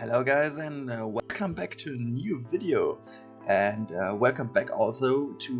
Hello guys, and welcome back to a new video, and welcome back also to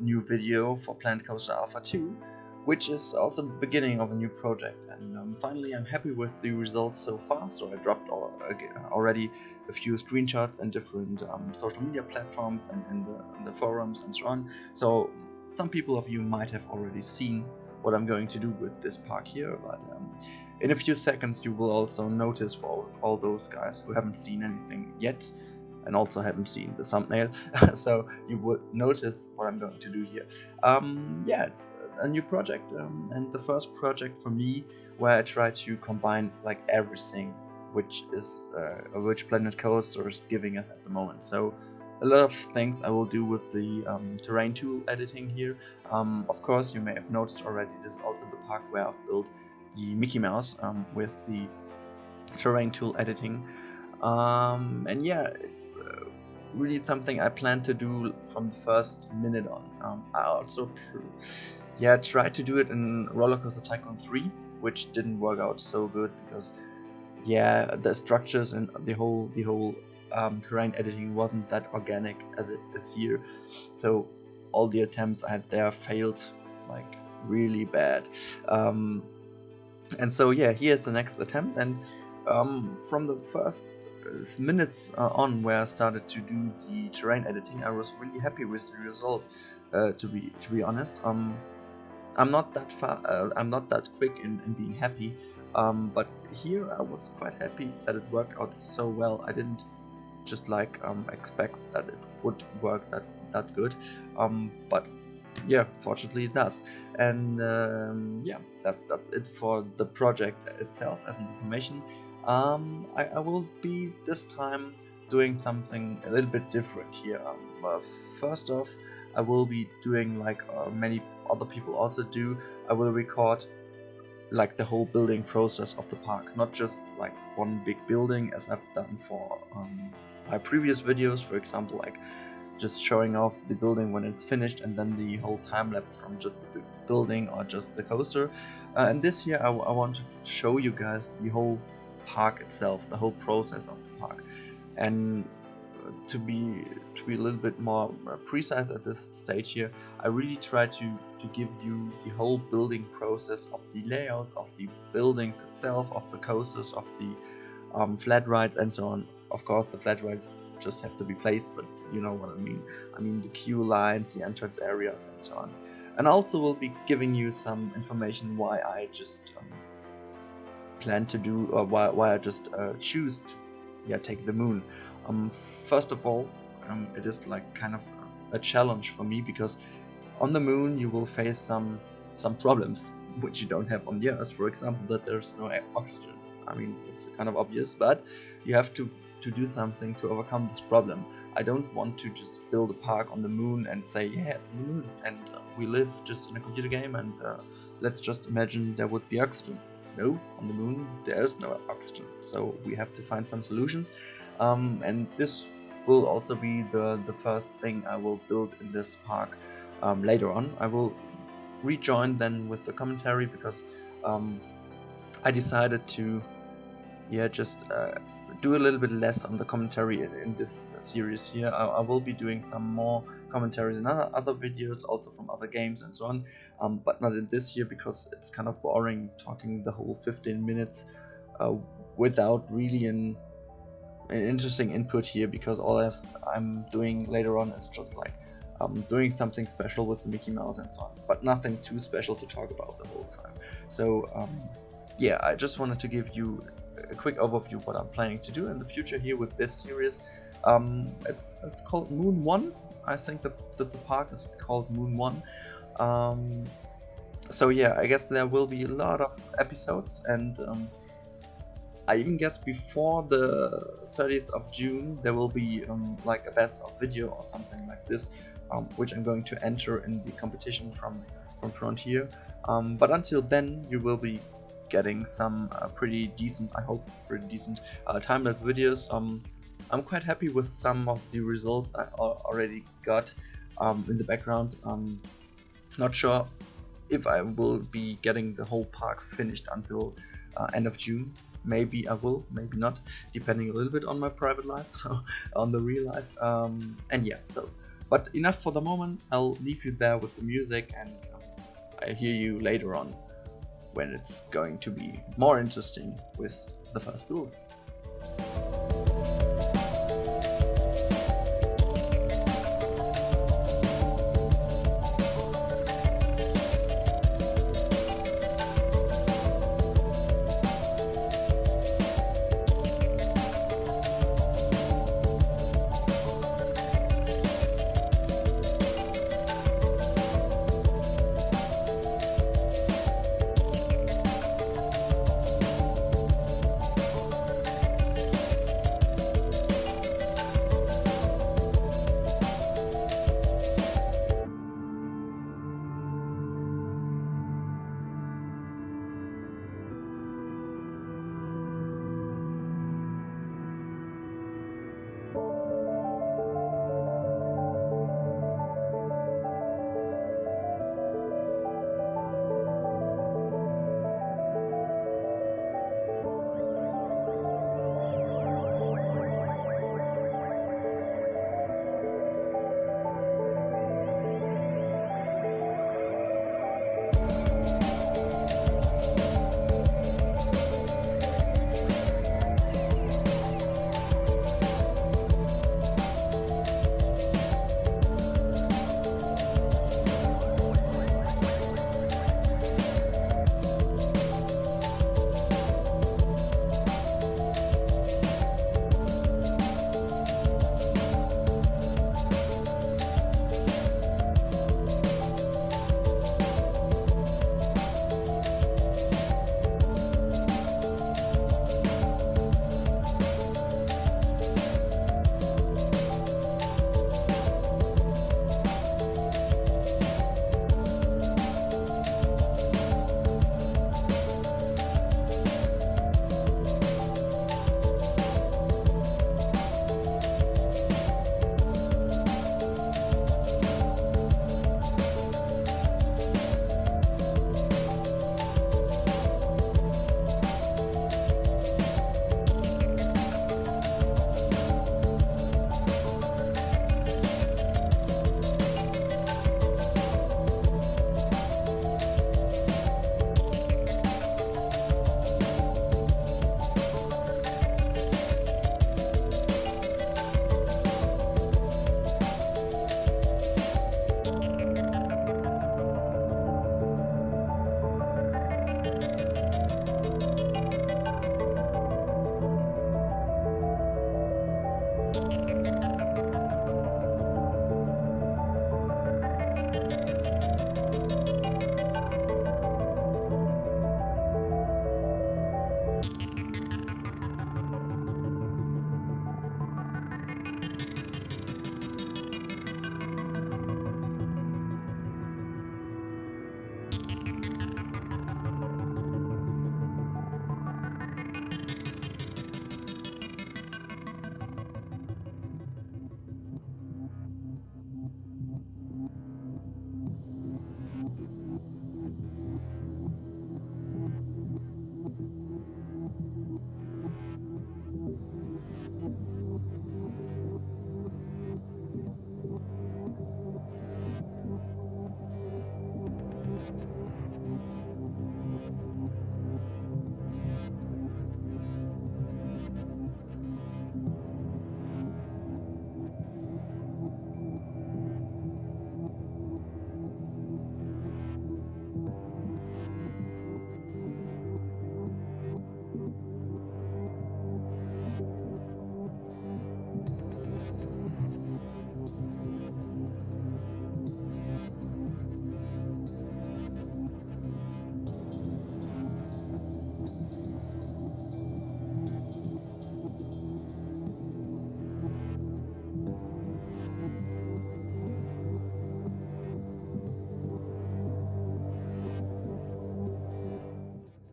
a new video for Planet Coaster Alpha 2, which is also the beginning of a new project. And finally I'm happy with the results so far, so I dropped already a few screenshots in different social media platforms and in the forums and so on. So some people of you might have already seen what I'm going to do with this park here, but in a few seconds you will also notice for all those guys who haven't seen anything yet and also haven't seen the thumbnail, so you will notice what I'm going to do here. Yeah, it's a new project, and the first project for me where I try to combine like everything which Planet Coaster is giving us at the moment. So a lot of things I will do with the terrain tool editing here. Of course, you may have noticed already, this is also the park where I've built the Mickey Mouse with the terrain tool editing. And yeah, it's really something I plan to do from the first minute on. I also tried to do it in Roller Coaster Tycoon 3, which didn't work out so good because the structures and the whole terrain editing wasn't that organic as it is here. So all the attempts I had there failed like really bad. And so yeah, here's the next attempt, and from the first minutes on where I started to do the terrain editing, I was really happy with the result. To be honest, I'm not that quick in being happy, but here I was quite happy that it worked out so well. I didn't just expect that it would work that good, but yeah, fortunately it does. And yeah, that's it for the project itself. As an information, I will be this time doing something a little bit different here. First off, I will be doing like many other people also do. I will record like the whole building process of the park, not just like one big building as I've done for my previous videos, for example, like just showing off the building when it's finished and then the whole time lapse from just the building or just the coaster. And this year I want to show you guys the whole park itself, the whole process of the park. And to be a little bit more precise at this stage here, I really try to give you the whole building process of the layout of the buildings itself, of the coasters, of the flat rides and so on. Of course, the flat rides just have to be placed, but you know what I mean. I mean the queue lines, the entrance areas and so on. And also will be giving you some information why I just plan to do, or why I just choose to take the moon. First of all, it is like kind of a challenge for me, because on the moon you will face some problems which you don't have on the Earth. For example, that there's no oxygen. I mean, it's kind of obvious, but you have to do something to overcome this problem. I don't want to just build a park on the moon and say, yeah, it's on the moon and we live just in a computer game and let's just imagine there would be oxygen. No, on the moon there's no oxygen, so we have to find some solutions, and this will also be the first thing I will build in this park. Later on I will rejoin then with the commentary, because I decided to just do a little bit less on the commentary in this series here. I will be doing some more commentaries in other videos, also from other games and so on, but not in this year, because it's kind of boring talking the whole 15 minutes without really an interesting input here, because all I'm doing later on is just like doing something special with the Mickey Mouse and so on, but nothing too special to talk about the whole time. So yeah, I just wanted to give you a quick overview of what I'm planning to do in the future here with this series. It's called Moon 1. I think that the park is called Moon 1. So yeah, I guess there will be a lot of episodes, and I even guess before the 30th of June there will be like a best of video or something like this, which I'm going to enter in the competition from Frontier. But until then you will be getting some pretty decent, I hope pretty decent time-lapse videos. I'm quite happy with some of the results I already got in the background. Not sure if I will be getting the whole park finished until end of June, Maybe I will, maybe not, depending a little bit on my private life, so on the real life. And yeah, so, but enough for the moment. I'll leave you there with the music, and I hear you later on when it's going to be more interesting with the first build.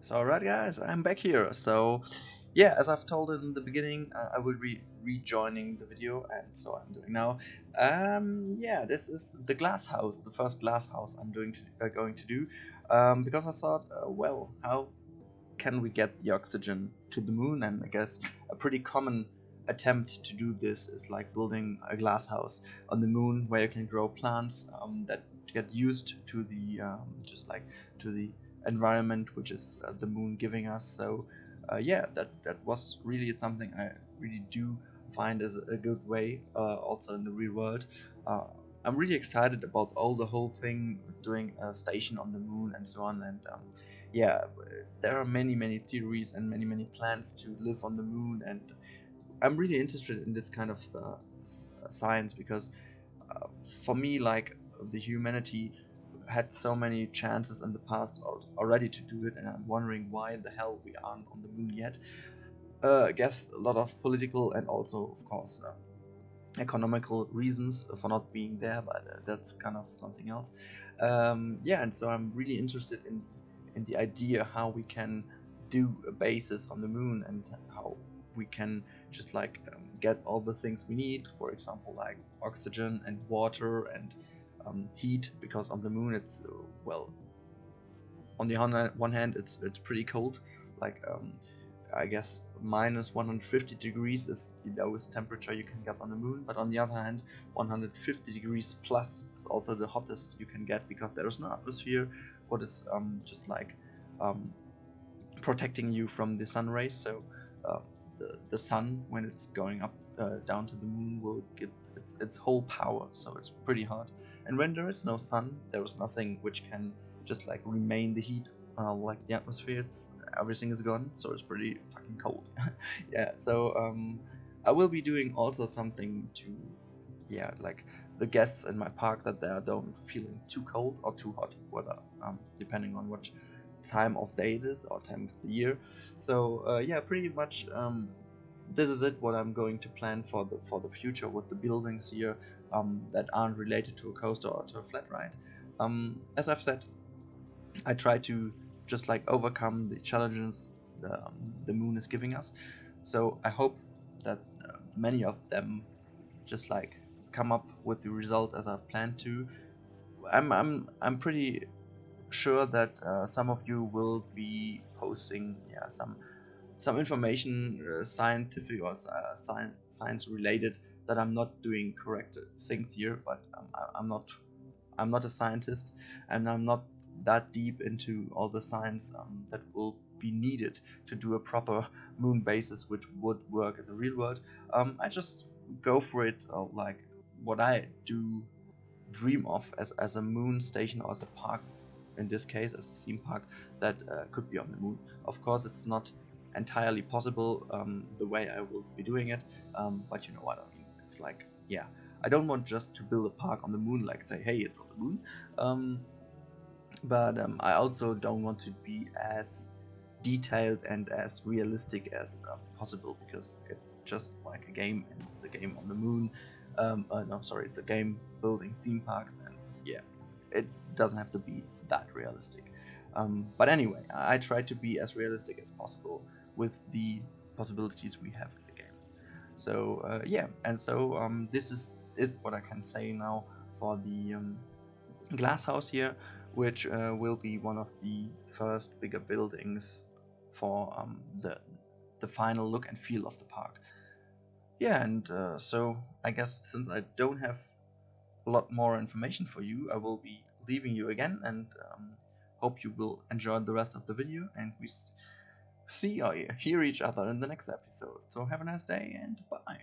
So alright guys, I'm back here. So yeah, as I've told in the beginning, I will be rejoining the video, and so I'm doing now. Yeah, this is the glass house, the first glass house I'm going to do, because I thought, well, how can we get the oxygen to the moon? And I guess a pretty common attempt to do this is like building a glass house on the moon where you can grow plants that get used to the just like to the environment which is the moon giving us. So yeah, that was really something I really do find as a good way also in the real world. I'm really excited about the whole thing, doing a station on the moon and so on. And yeah, there are many theories and many plans to live on the moon, and I'm really interested in this kind of science, because for me, like, the humanity had so many chances in the past already to do it, and I'm wondering why the hell we aren't on the moon yet. I guess a lot of political and also, of course, economical reasons for not being there, but that's kind of something else. Yeah, and so I'm really interested in the idea how we can do a basis on the moon, and how we can just like get all the things we need, for example, like oxygen and water and heat, because on the moon it's well, on the one hand it's pretty cold, like I guess minus 150 degrees is the lowest temperature you can get on the moon, but on the other hand 150 degrees plus is also the hottest you can get, because there is no atmosphere what is just like protecting you from the sun rays. So the sun, when it's going up down to the moon, will give its whole power, so it's pretty hot. And when there is no sun, there is nothing which can just like remain the heat, like the atmosphere. Everything is gone, so it's pretty fucking cold. Yeah, so I will be doing also something to, yeah, like the guests in my park, that they don't feeling too cold or too hot, whether depending on what time of day it is or time of the year. So yeah, pretty much this is it, what I'm going to plan for the future with the buildings here that aren't related to a coaster or to a flat ride. As I've said, I try to just like overcome the challenges the moon is giving us. So I hope that many of them just like come up with the result as I've planned to. I'm pretty sure that some of you will be posting, yeah, some information, scientific or science related, that I'm not doing correct things here. But I'm not a scientist, and I'm not that deep into all the science that will be needed to do a proper moon basis which would work in the real world. I just go for it, like what I do dream of as a moon station, or as a park, in this case as a theme park that could be on the moon. Of course, it's not entirely possible the way I will be doing it, but you know what I mean. It's like, yeah, I don't want just to build a park on the moon, like say, hey, it's on the moon, but I also don't want to be as detailed and as realistic as possible, because it's just like a game, and it's a game on the moon. No, sorry, it's a game building theme parks, and yeah, it doesn't have to be that realistic. But anyway, I try to be as realistic as possible with the possibilities we have in the game. So yeah, and so this is it, what I can say now for the glass house here, which will be one of the first bigger buildings for the final look and feel of the park. Yeah, and so I guess since I don't have a lot more information for you, I will be leaving you again, and hope you will enjoy the rest of the video, and we see or hear each other in the next episode. So have a nice day, and bye.